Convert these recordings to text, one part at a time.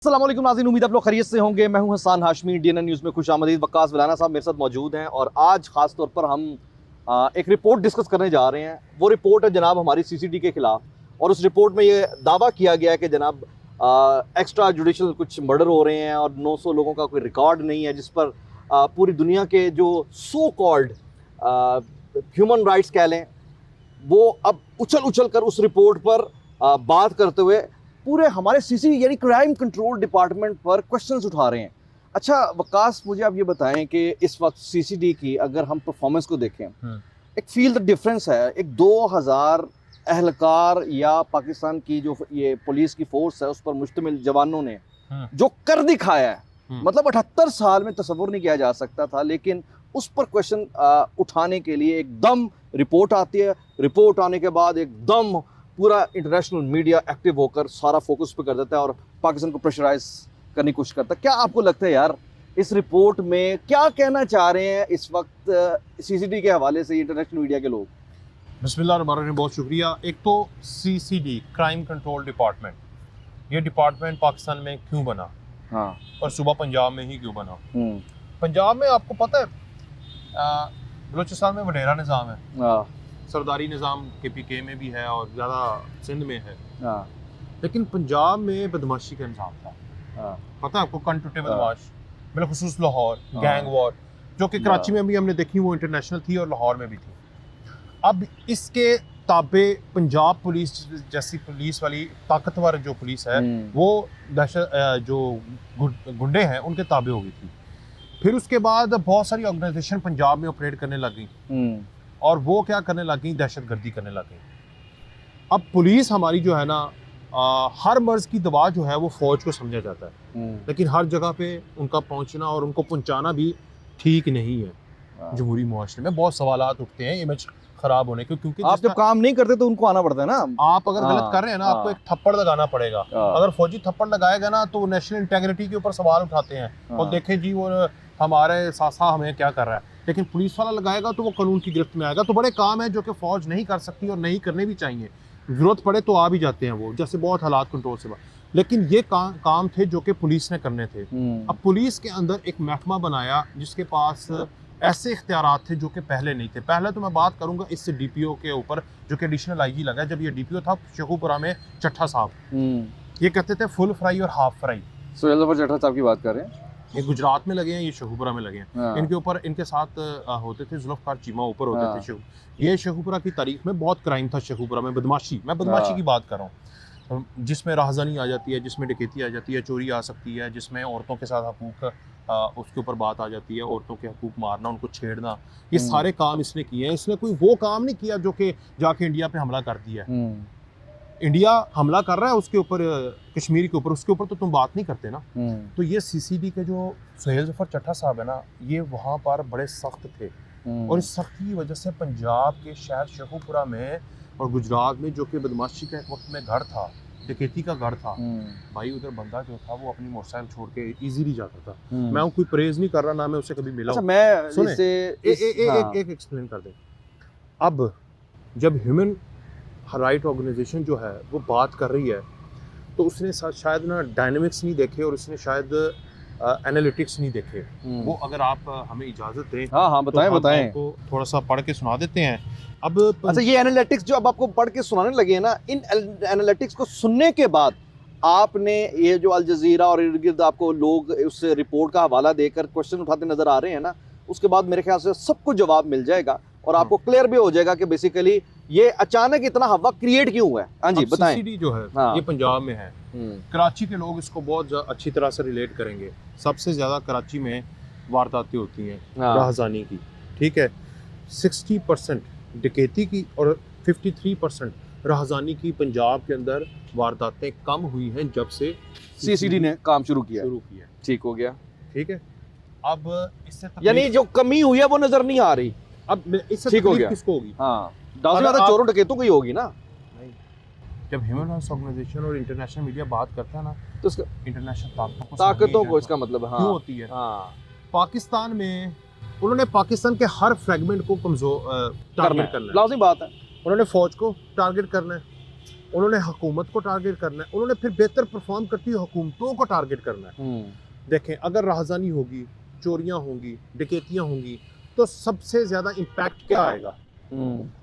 अस्सलाम वालेकुम नाज़रीन, उम्मीद आप लोग खैरियत से होंगे। मैं हूं हसन हाशमी, डीएनएन न्यूज़ में खुश आमदीद। वक्कास वलाना साहब मेरे साथ मौजूद हैं और आज ख़ास तौर पर हम एक रिपोर्ट डिस्कस करने जा रहे हैं। वो रिपोर्ट है जनाब हमारी सीसीडी के ख़िलाफ़, और उस रिपोर्ट में ये दावा किया गया है कि जनाब एक्स्ट्रा जुडिशल कुछ मर्डर हो रहे हैं और 900 लोगों का कोई रिकॉर्ड नहीं है, जिस पर पूरी दुनिया के जो सो कॉल्ड ह्यूमन राइट्स कह लें, वो अब उछल कर उस रिपोर्ट पर बात करते हुए पूरे हमारे सीसी यानी क्राइम कंट्रोल डिपार्टमेंट पर क्वेश्चंस उठा रहे हैं। अच्छा वकास, मुझे आप ये बताएं कि इस वक्त सीसीडी की अगर हम परफॉर्मेंस को देखें, एक फील द डिफरेंस है। एक 2000 एहलकार या पाकिस्तान की जो ये पुलिस की फोर्स है उस पर मुश्तमिल जवानों ने जो कर दिखाया है, मतलब 78 साल में तस्वुर नहीं किया जा सकता था, लेकिन उस पर क्वेश्चन उठाने के लिए एकदम रिपोर्ट आती है। रिपोर्ट आने के बाद एकदम पूरा इंटरनेशनल मीडिया एक्टिव होकर सारा फोकस पे कर देता है और पाकिस्तान को प्रेशराइज करने की कोशिश करता है। क्या आपको लगता है यार, इस रिपोर्ट में क्या कहना चाह रहे हैं इस वक्त सीसीडी के हवाले से इंटरनेशनल मीडिया के लोग? बिस्मिल्लाहिर्रहमानिर्रहीम, बहुत शुक्रिया। एक तो सीसीडी क्राइम कंट्रोल डिपार्टमेंट, ये डिपार्टमेंट पाकिस्तान में क्यों बना? हाँ, और सुबह पंजाब में ही क्यों बना? पंजाब में आपको पता है बलूचिस्तान में वडेरा निज़ाम है, सरदारी निज़ाम KPK में भी है और ज़्यादा सिंध में है, लेकिन पंजाब में बदमाशी का निज़ाम था। पता है आपको, कंटुटे बदमाश, बिलखुसूस लाहौर गैंग वॉर, जो कि कराची में भी हमने देखी, वो इंटरनेशनल थी और लाहौर में भी थी। अब इसके ताबे पंजाब पुलिस जैसी पुलिस वाली ताकतवर जो पुलिस है, वो दहशत जो गुंडे हैं उनके ताबे हो गई थी। फिर उसके बाद बहुत सारी ऑर्गेनाइजेशन पंजाब में ऑपरेट करने लग गई और वो क्या करने लग गई, दहशतगर्दी करने लग गई। अब पुलिस हमारी जो है ना, हर मर्ज की दवा जो है वो फौज को समझा जाता है, लेकिन हर जगह पे उनका पहुंचना और उनको पहुंचाना भी ठीक नहीं है। जमहूरी मुआशरे में बहुत सवालात उठते हैं इमेज खराब होने के, क्योंकि आप जब काम नहीं करते तो उनको आना पड़ता है ना। आप अगर गलत कर रहे हैं ना, आपको एक थप्पड़ लगाना पड़ेगा। अगर फौजी थप्पड़ लगाएगा ना तो नेशनल इंटेग्रिटी के ऊपर सवाल उठाते हैं और देखें जी वो हमारे सासा हमें क्या कर रहा है, लेकिन पुलिस वाला लगाएगा तो वो कानून की गिरफ्त में आएगा। तो बड़े काम है जो कि फौज नहीं कर सकती और नहीं करने भी चाहिए, जरूरत पड़े तो आ भी जाते हैं वो, जैसे बहुत हालात कंट्रोल से बात। लेकिन ये काम थे जो कि पुलिस ने करने थे। अब पुलिस के अंदर एक महकमा बनाया जिसके पास ऐसे इख्तियारात थे जो कि पहले नहीं थे। पहले तो मैं बात करूंगा इस DPO के ऊपर, जो कि एडिशनल IG लगा। जब ये DPO था शेखुपुरा में, चट्ठा साहब, ये कहते थे फुल फ्राई और हाफ फ्राई। सुहेल ज़फ़र चट्ठा साहब की बात कर रहे हैं, ये गुजरात में लगे हैं, ये शेखुपुरा में लगे हैं। इनके ऊपर इनके साथ होते थे जुल्फ़िकार चीमा, ऊपर होते थे। ये शेखुपुरा की तारीख में बहुत क्राइम था। शेखुपुरा में बदमाशी, मैं बदमाशी की बात कर रहा हूँ, जिसमें राहज़नी आ जाती है, जिसमें डकैती आ जाती है, चोरी आ सकती है, जिसमें औरतों के साथ हकूक़ उसके ऊपर बात आ जाती है, औरतों के हकूक़ मारना, उनको छेड़ना, ये सारे काम इसने किए हैं। इसने कोई वो काम नहीं किया जो कि जाके इंडिया पे हमला कर दिया है। इंडिया हमला कर रहा है उसके ऊपर, कश्मीर के ऊपर, उसके ऊपर तो तुम बात नहीं करते ना। तो ये सीसीडी के जो सुहेल ज़फ़र चट्ठा साहब है ना, ये वहाँ पर बड़े सख्त थे और इस सख्ती की वजह से पंजाब के शहर शेखुपुरा में और गुजरात में, जो कि बदमाशी का एक वक्त में घर था, डकैती का घर था, भाई उधर बंदा जो था वो अपनी मोटरसाइकिल छोड़ के इजीली जाता था। मैं कोई प्रेज नहीं कर रहा, ना मैं उससे कभी मिला। अच्छा, मैं सुने, एक एक्सप्लेन कर दें। अब जब ह्यूमन राइट ऑर्गेनाइजेशन जो है वो बात कर रही है, तो उसने शायद ना डायनामिक्स नहीं देखे और उसने शायद एनालिटिक्स नहीं देखे। वो अगर आप हमें इजाज़त दें, हाँ बताएं तो बताएं, आपको थोड़ा सा पढ़ के सुना देते हैं। अब अच्छा, ये एनालिटिक्स जो अब आपको पढ़ के सुनाने लगे हैं ना, इन एनालिटिक्स को सुनने के बाद आपने ये जो अल जज़ीरा और इर्द गिर्द आपको लोग उस रिपोर्ट का हवाला देकर क्वेश्चन उठाते नजर आ रहे हैं ना, उसके बाद मेरे ख्याल से सबको जवाब मिल जाएगा और आपको क्लियर भी हो जाएगा कि बेसिकली ये अचानक इतना हवा क्रिएट क्यों हुआ है। हाँ जी बताएं। सीसीडी जो है ये पंजाब में है, कराची के लोग इसको बहुत अच्छी तरह से रिलेट करेंगे। सबसे ज़्यादा कराची में वारदातें होती हैं राहज़ानी की, ठीक है, 60% डकैती की और 53% राहज़ानी की। पंजाब के अंदर वारदातें कम हुई हैं जब से सीसीडी ने काम शुरू किया। ठीक हो गया, ठीक है। अब इससे यानी जो कमी हुई है वो नजर नहीं आ रही। अब इससे ठीक हो गया, किसको होगी? हाँ, ज़्यादा चोरों डकैतों की होगी ना। नहीं, जब ह्यूमन राइट्स ऑर्गेनाइजेशन और इंटरनेशनल मीडिया बात करता है ना, तो इसका इंटरनेशनल ताकतों को इसका मतलब क्यों होती है? पाकिस्तान में उन्होंने पाकिस्तान के हर फ्रेगमेंट को कमजोर टारगेट करना है, लाज़िम बात है। उन्होंने फौज को टारगेट करना है, उन्होंने हुकूमत को टारगेट करना है, उन्होंने फिर बेहतर परफॉर्म करती हुई हुकूमतों को टारगेट करना है। देखें, अगर राहजानी होगी, चोरियां होंगी, डकैतियां होंगी, तो सबसे ज्यादा इम्पैक्ट क्या आएगा?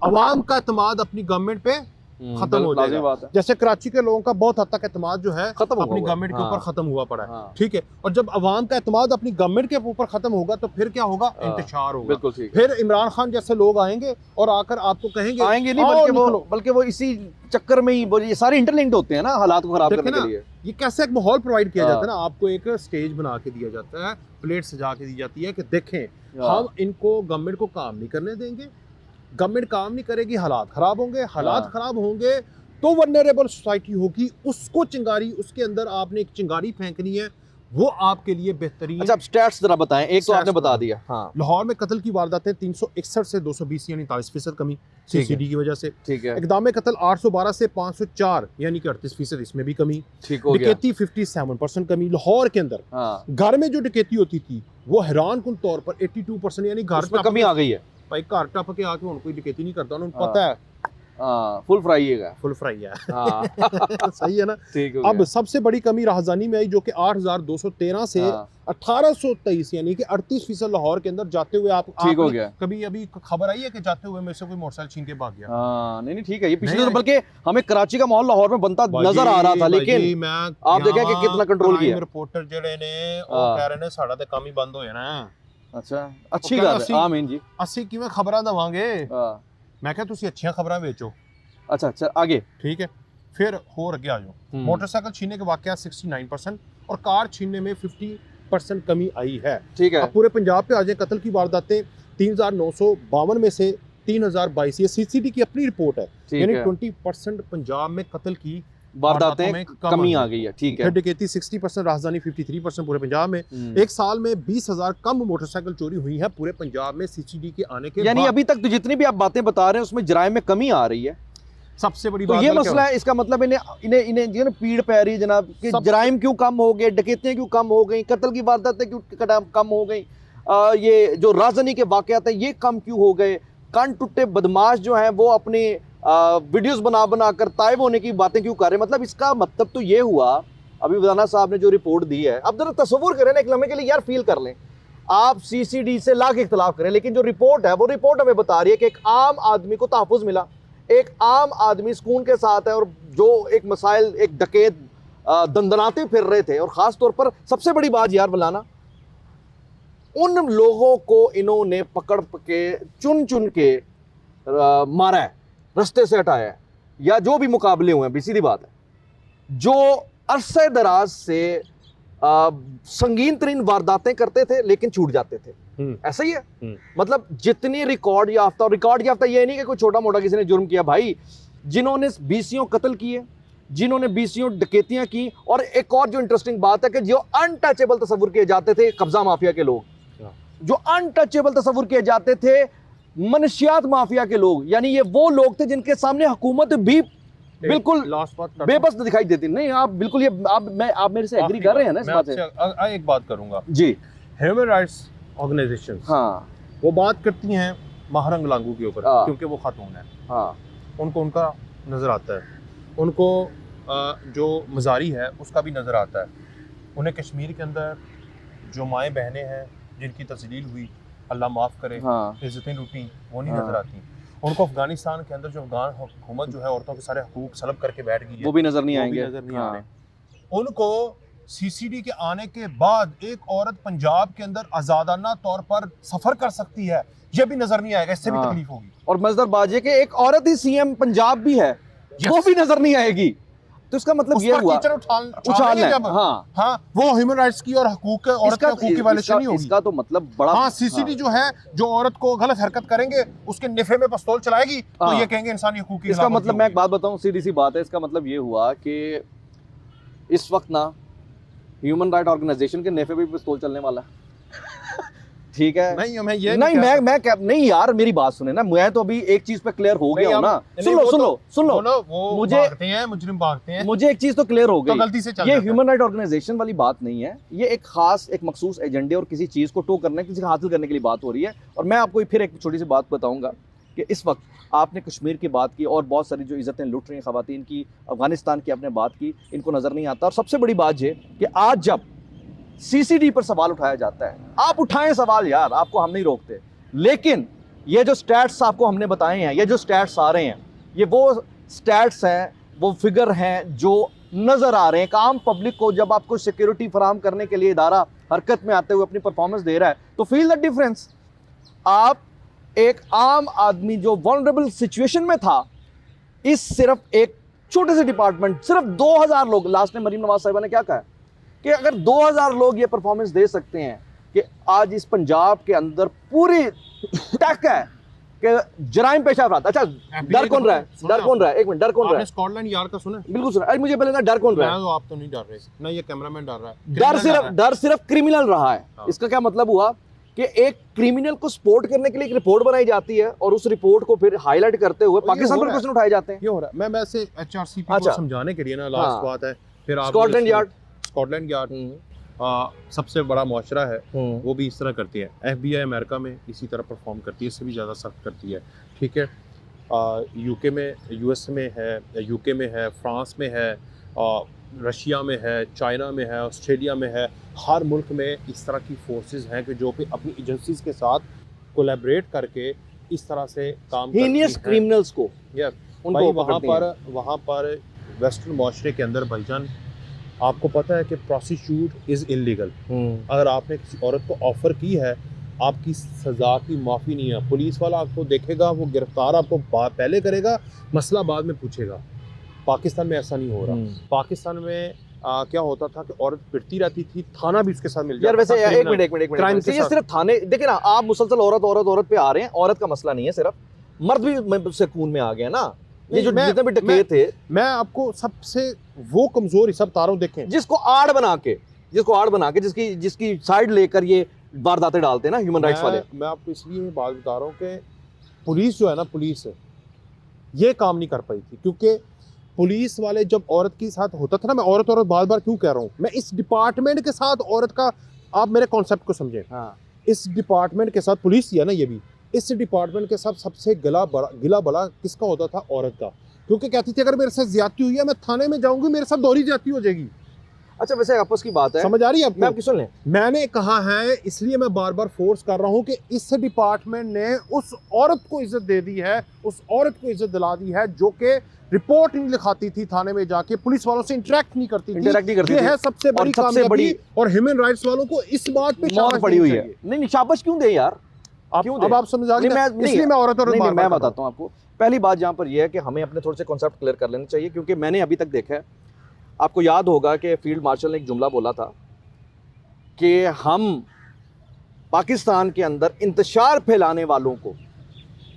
अवाम का एतमाद अपनी गवर्नमेंट पे खत्म हो जाएगा। जैसे कराची के लोगों का बहुत हद तक एतमाद जो है अपनी गवर्नमेंट के ऊपर खत्म हुआ पड़ा है, ठीक है। और जब अवाम का एतमाद अपनी गवर्नमेंट के ऊपर खत्म होगा तो फिर क्या होगा? इंतशार होगा। फिर इमरान खान जैसे लोग आएंगे और आकर आपको कहेंगे, आएंगे नहीं, बल्कि वो इसी चक्कर में ही ये सारे इंटरलिंक्ड होते हैं ना, हालात को खराब करने के लिए। ये कैसे एक माहौल प्रोवाइड किया जाता है ना, आपको एक स्टेज बना के दिया जाता है, प्लेट सजा के दी जाती है कि देखें हम इनको गवर्नमेंट को काम नहीं करने देंगे, गवर्नमेंट काम नहीं करेगी, हालात खराब होंगे, हालात खराब होंगे तो वल्नरेबल सोसाइटी होगी, उसको चिंगारी, उसके अंदर आपने एक चिंगारी फेंकनी है, वो आपके लिए बेहतरीन। अच्छा, स्टैट्स जरा बताएं, एक तो आपने बता दिया। हाँ। लाहौर में कत्ल की वारदातें 361 से 220 यानी 43% कमी सीसीडी की वजह से। ठीक है। इक़दाम कत्ल 812 से 504 यानी कि 38%, इसमें भी कमी। ठीक हो गया। डकैती 57% कमी लाहौर के अंदर। हाँ। घर में जो डकैती होती थी वो हैरान कुन तौर पर 82% यानी घर में कमी आ गई है। भाई घर टप के आके उनको डकैती नहीं करता, उन्हें पता है फुल फ्राई है, फुल फ्राई है। सही है ना। ठीक अब सबसे बड़ी कमी राहजानी में आई जो कि 8,213 से 1,823 यानी कि 38% लाहौर के अंदर जाते हुए आप ठीक हो गया। कभी अभी खबर आई है कि जाते हुए में से कोई मोटरसाइकिल छीन के भाग गया? नहीं ठीक है, ये पिछले बल्कि हमें कराची का माहौल लाहौर में बनता नजर आ रहा था, लेकिन आप देखें कि कितना कंट्रोल किया। रिपोर्टर जेडे ने ਉਹ कह रहे ने साडा ते काम ही बंद हो जाना। अच्छा, अच्छी गल है। आमीन जी। ਅਸੀਂ ਕਿਵੇਂ ਖਬਰਾਂ ਦਵਾਂਗੇ? मैं क्या तुसी अच्छियां खबरां बेचो। अच्छा आगे। ठीक है, फिर होर अगे आ जाओ। मोटरसाइकिल छीनने के वाकया 69% और कार छीनने में 50% कमी आई है। ठीक है। अब पूरे पंजाब पे आ जाए, कत्ल की वारदातें 3,952 में से 3,022, ये सीसीडी की अपनी रिपोर्ट है, यानी 20% पंजाब में कत्ल की वारदातें में कमी आ गई है। ठीक है। डकैती 60%, राजधानी 53% पूरे पंजाब में। एक साल में 20,000 कम मोटरसाइकिल चोरी हुई है पूरे पंजाब में सीसीडी के आने के यानी अभी तक तो जितनी भी आप बातें बता रहे हैं उसमें जराइम में कमी आ रही है। सबसे बड़ी बात तो ये मसला है, इसका मतलब इन्हें पीड़ पै रही जनाब कि जराइम क्यों कम हो गए, डकैतियां क्यों कम हो गई, कत्ल की वारदातें क्यों कम हो गई, ये जो राजधानी के वाकयात हैं ये कम क्यों हो गए, कान टुट्टे बदमाश जो हैं वो अपने वीडियोस बना कर तायब होने की बातें क्यों कर रहे हैं। मतलब इसका मतलब तो ये हुआ, अभी वदाना साहब ने जो रिपोर्ट दी है, अब जरा तस्वुर करें ना एक लम्हे के लिए यार, फील कर लें। आप सीसीडी से लाख इख्तलाफ करें, लेकिन जो रिपोर्ट है वो रिपोर्ट हमें बता रही है कि एक आम आदमी को तहफ़्फ़ुज़ मिला, एक आम आदमी सुकून के साथ है, और जो एक मसाइल एक डकैत दंदनाते फिर रहे थे। और ख़ास तौर पर सबसे बड़ी बात यार वलाना, उन लोगों को इन्होंने पकड़ के चुन चुन के मारा है, रस्ते से हटाया है, या जो भी मुकाबले हुए हैं, सीधी बात है, जो अरसे दराज से संगीन तरीन वारदातें करते थे लेकिन छूट जाते थे। ऐसा ही है। मतलब जितनी रिकॉर्ड याफ्ता ये नहीं कि कोई छोटा मोटा किसी ने जुर्म किया, भाई जिन्होंने बीसियों कत्ल किए, जिन्होंने बीसियों डकैतियां की, और एक और जो इंटरेस्टिंग बात है कि जो अनटचेबल तस्वुर किए जाते थे कब्जा माफिया के लोग, जो अनटचेबल तस्वुर किए जाते थे मनशियात माफिया के लोग, यानी ये वो लोग थे जिनके सामने हुकूमत भी बिल्कुल बेबस दिखाई देती। नहीं आप बिल्कुल ये आप मेरे से एग्री कर रहे हैं ना इस बात से? एक बात करूंगा जी। ह्यूमन राइट्स ऑर्गेनाइजेशन वो बात करती हैं महारंग लांगू के ऊपर, क्योंकि वो खातून है। उनको उनका नजर आता है, उनको जो मजारी है उसका भी नजर आता है। उन्हें कश्मीर के अंदर जो माएँ बहनें हैं जिनकी तस्लील हुई, अल्लाह माफ़ करे, इज्जतें लूटी, वो नहीं नजर आती। उनको अफगानिस्तान के अंदर जो अफगान हुकूमत जो है औरतों के सारे हकूक सलब करके बैठ गई है, वो भी नजर नहीं आएंगे, नजर नहीं आ रहे। उनको सीसीडी के आने के बाद एक औरत पंजाब के अंदर आजादाना तौर पर सफर कर सकती है, ये भी नजर नहीं आएगा, इससे भी तकलीफ होगी। और मजेदार बात ये कि एक औरत ही सीएम पंजाब भी है, वो भी नजर नहीं आएगी। तो इसका मतलब ये हुआ उछालना है। हाँ, वो ह्यूमन राइट्स की और हकूक के औरत के हकूक की वायलेशन नहीं होगी। इसका तो मतलब बड़ा, हाँ, सीसीडी जो है जो औरत को गलत हरकत करेंगे उसके निफे में पिस्तौल चलाएगी तो ये कहेंगे इंसानी हकूक की। इसका मतलब मैं एक बात बताऊं, सीधी सी बात है, इसका मतलब ये हुआ कि इस वक्त ना ह्यूमन राइट ऑर्गेनाइजेशन के नेफे पे भी पिस्तौल चलने वाला है। ठीक है। नहीं यार मेरी बात सुने ना, मैं तो अभी एक चीज पे क्लियर हो गया हूं ना। सुन लो मुजरिम भागते हैं, मुझे एक चीज तो क्लियर हो गई, गलती से ये ह्यूमन राइट ऑर्गेनाइजेशन वाली बात नहीं है, ये एक खास एक मखसूस एजेंडे और किसी चीज को टो करने, किसी हासिल करने के लिए बात हो रही है। और मैं आपको फिर एक छोटी सी बात बताऊंगा कि इस वक्त आपने कश्मीर की बात की और बहुत सारी जो इज़्ज़तें लुट रही हैं ख़वातीन की, अफ़गानिस्तान की आपने बात की, इनको नज़र नहीं आता। और सबसे बड़ी बात ये कि आज जब CCD पर सवाल उठाया जाता है, आप उठाएं सवाल यार, आपको हम नहीं रोकते, लेकिन ये जो स्टैट्स आपको हमने बताए हैं, ये जो स्टैट्स आ रहे हैं, ये वो स्टैट्स हैं, वो फिगर हैं जो नज़र आ रहे हैं। आम पब्लिक को जब आपको सिक्योरिटी फराहम करने के लिए इदारा हरकत में आते हुए अपनी परफॉर्मेंस दे रहा है, तो फील द डिफरेंस। आप एक आम आदमी जो वल्नरेबल सिचुएशन में था, इस सिर्फ एक छोटे से डिपार्टमेंट, सिर्फ 2000 लोग, लास्ट में मरीम नवाज साहिबा ने क्या कहा कि अगर 2000 लोग ये परफॉर्मेंस दे सकते हैं कि आज इस पंजाब के अंदर पूरी टैक है कि जराइम पेशा अफराद। अच्छा, डर कौन रहा है? डर कौन रहा है? एक मिनट, डर कौन रहा है? स्कॉटलैंड यार्ड का सुना? बिल्कुल सुना। अरे मुझे पहले ना, डर कौन रहा है? आप तो नहीं डर रहे ना, ये कैमरामैन डर रहा है। डर सिर्फ क्रिमिनल रहा है। इसका क्या मतलब हुआ कि एक क्रिमिनल को सपोर्ट करने के लिए एक रिपोर्ट बनाई जाती है और उस रिपोर्ट को फिर हाईलाइट करते हुए पाकिस्तान पर क्वेश्चन उठाए जाते हैं। ये हो रहा है। मैं वैसे HRCP को समझाने के लिए ना, लास्ट बात है, फिर आप स्कॉटलैंड यार्ड सबसे बड़ा मुआशरा है, वो भी इस तरह करती है। FBI अमेरिका में इसी तरह परफॉर्म करती है, इससे भी ज़्यादा सख्त करती है, ठीक है। UK में, US में है, UK में है, फ्रांस में है, रशिया में है, चाइना में है, ऑस्ट्रेलिया में है। हर मुल्क में इस तरह की फोर्सेस हैं कि जो भी अपनी एजेंसीज के साथ कोलैबोरेट करके इस तरह से काम करती हैं क्रिमिनल्स को। भाई वहाँ पर वेस्टर्न माशरे के अंदर भाईजान, आपको पता है कि प्रोस्टिट्यूट इज़ इलीगल। अगर आपने किसी औरत को ऑफ़र की है, आपकी सज़ा की माफ़ी नहीं है। पुलिस वाला आपको देखेगा, वो गिरफ्तार आपको पहले करेगा, मसला बाद में पूछेगा। पाकिस्तान में ऐसा नहीं हो रहा। पाकिस्तान में क्या होता था कि औरत पिटती रहती थी, थाना भी उसके साथ मिल जाता। यार वैसे एक मिनट, ये सिर्फ थाने, देखिए ना, आप मुसलसल औरत पे आ रहे हैं। औरत का मसला नहीं है सिर्फ, मर्द भी सुकून में आ गया ना। ये जो जितने भी डकैत थे, मैं आपको सबसे वो कमजोर हिसाब तारों देखें, जिसको आड़ बना के जिसकी साइड लेकर ये वारदातें डालते हैं ना ह्यूमन राइट्स वाले। मैं आपको इसलिए बात बता रहा हूँ कि पुलिस जो है ना, पुलिस ये काम नहीं कर पाई थी, क्योंकि पुलिस वाले जब औरत के साथ होता था ना, मैं औरत बार बार क्यों कह रहा हूँ, मैं इस डिपार्टमेंट के साथ औरत का, आप मेरे कॉन्सेप्ट को समझें। हाँ। इस डिपार्टमेंट के साथ पुलिस ही है ना, ये भी इस डिपार्टमेंट के साथ सबसे गिला बड़ा किसका होता था? औरत का। क्योंकि कहती थी अगर मेरे साथ ज्यादती हुई है, मैं थाने में जाऊंगी, मेरे साथ दोहरी ज्यादती हो जाएगी। अच्छा, वैसे आपस की बात है, समझ आ रही है आपको? मैं आपकी सुन लें। मैंने कहा है, इसलिए मैं बार बार फोर्स कर रहा हूं कि इस डिपार्टमेंट ने उस औरत को इज्जत दे दी है, उस औरत को इज्जत दिला दी है जो कि रिपोर्ट नहीं लिखाती थी थाने में जाके, पुलिस वालों से इंटरेक्ट नहीं करती थी। ये है सबसे बड़ी कामयाबी, और ह्यूमन राइट्स वालों को इस बात पे शाबाश पड़ी हुई है। नहीं, शाबाश क्यों दे यार? अब आप समझ आ गए। इसलिए मैं औरत मैं बताता हूँ आपको। पहली बात यहाँ पर यह है कि हमें अपने थोड़े से कॉन्सेप्ट क्लियर कर लेने चाहिए, क्योंकि मैंने अभी तक देखा है, आपको याद होगा कि फील्ड मार्शल ने एक जुमला बोला था कि हम पाकिस्तान के अंदर इंतशार फैलाने वालों को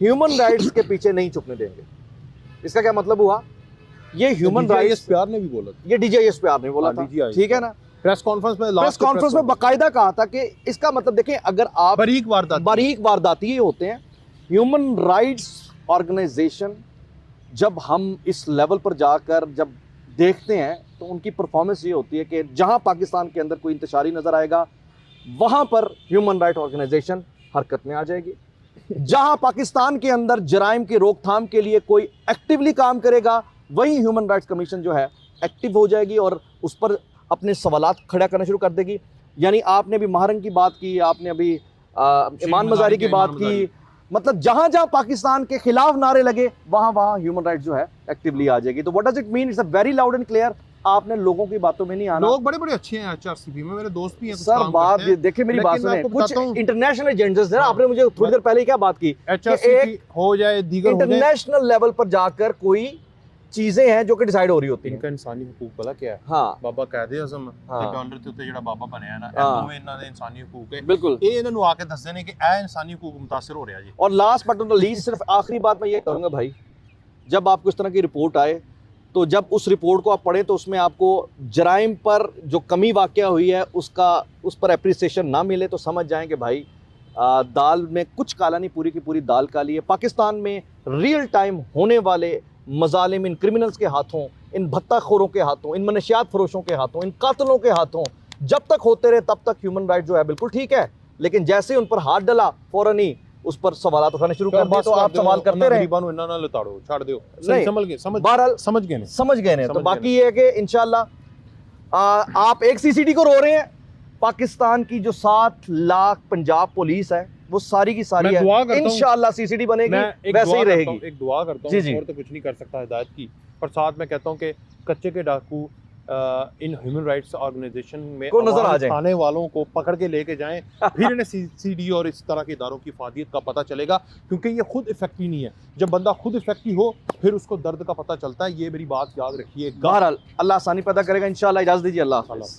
ह्यूमन राइट्स के पीछे नहीं छुपने देंगे। इसका क्या मतलब हुआ? ये ह्यूमन राइट्स प्यार ने भी बोला, ये DJIS प्यार ने बोला था, ठीक है ना। प्रेस कॉन्फ्रेंस में बाकायदा कहा था कि इसका मतलब देखें, अगर आप बारीक वारदाती ये होते हैं, ह्यूमन राइट्स ऑर्गेनाइजेशन जब हम इस लेवल पर जाकर जब देखते हैं तो उनकी परफॉर्मेंस ये होती है कि जहां पाकिस्तान के अंदर कोई इंतशारी नजर आएगा, वहां पर ह्यूमन राइट ऑर्गेनाइजेशन हरकत में आ जाएगी। जहां पाकिस्तान के अंदर जराइम की रोकथाम के लिए कोई एक्टिवली काम करेगा, वही ह्यूमन राइट्स कमीशन जो है एक्टिव हो जाएगी और उस पर अपने सवालात खड़ा करना शुरू कर देगी। यानी आपने अभी महारंग की बात की, आपने अभी ईमान मजारी की बात की, मतलब जहां जहां पाकिस्तान के खिलाफ नारे लगे, वहां वहां ह्यूमन राइट्स जो है एक्टिवली आ जाएगी। तो what does it mean? It's a very loud and clear. आपने लोगों की बातों में नहीं आना। लोग बड़े अच्छे हैं HRCP में, मेरे दोस्त भी हैं सर। बात देखिए, मेरी बात सुनिए, कुछ इंटरनेशनल एजेंडर्स है। आपने मुझे थोड़ी देर पहले क्या बात की, HRCP हो जाए, दीगर इंटरनेशनल लेवल पर जाकर कोई चीजें हैं जो कि डिसाइड हो रही होती हैं। इनका इंसानी हुकूक भला क्या है? हाँ, बाबा कायदे आज़म डॉलर ते उत्ते जेड़ा बाबा बनया है ना, दोवें इन्हां दे इंसानी हुकूक है। बिल्कुल, ये इन्हां नूं आके दसदे ने कि ए इंसानी हुकूक मुतासिर हो रहा जी। और last but not the least, सिर्फ आखिरी बात मैं ये करूंगा भाई, जब आपको इस तरह की रिपोर्ट आए, तो जब उस रिपोर्ट को आप पढ़ें तो उसमें आपको जराइम पर जो कमी वाक़या हुई है उस पर एप्रिसिएशन ना मिले, तो समझ जाएं कि भाई दाल में कुछ काला नहीं, पूरी की पूरी दाल काली है। पाकिस्तान में रियल टाइम होने वाले मजालिम इन क्रिमिनल्स के हाथों, इन भत्ताखोरों के हाथों, इन मनशियात फरोशों के हाथों, इन कातलों के हाथों जब तक होते रहे तब तक ह्यूमन राइट जो है बिल्कुल ठीक है, लेकिन जैसे उन पर हाथ डला फ़ौरन ही उस पर सवाल उठाने शुरू कर दिए, तो आप सवाल करते रहे। गरीबां नूं इन्ना ना लताड़ो, छाड़ दियो। नहीं, समझ गए, समझ गए ने। समझ गए ने। तो समझ बाकी ये है कि इंशाल्लाह आप एक सीसीडी को रो रहे हैं, पाकिस्तान की जो 7 लाख पंजाब पुलिस है वो सारी की सारी है, इंशाल्लाह सीसीडी बनेगी, वैसे ही रहेगी। एक दुआ करता हूँ, और तो कुछ नहीं कर सकता हिदायत की, और साथ में कहता हूँ कि कच्चे के डाकू इन ह्यूमन राइट्स ऑर्गेनाइजेशन में को नजर आ जाए, आने वालों को पकड़ के लेके जाएं, फिर इन्हें सीसीडी और इस तरह के इदारों की फादियत का पता चलेगा, क्योंकि ये खुद इफेक्टिव नहीं है। जब बंदा खुद इफेक्टिव हो फिर उसको दर्द का पता चलता है। ये मेरी बात याद रखिए। बहरहाल अल्लाह आसानी पैदा करेगा इंशाल्लाह। इजाज़त दीजिए, अल्लाह हाफ़िज़।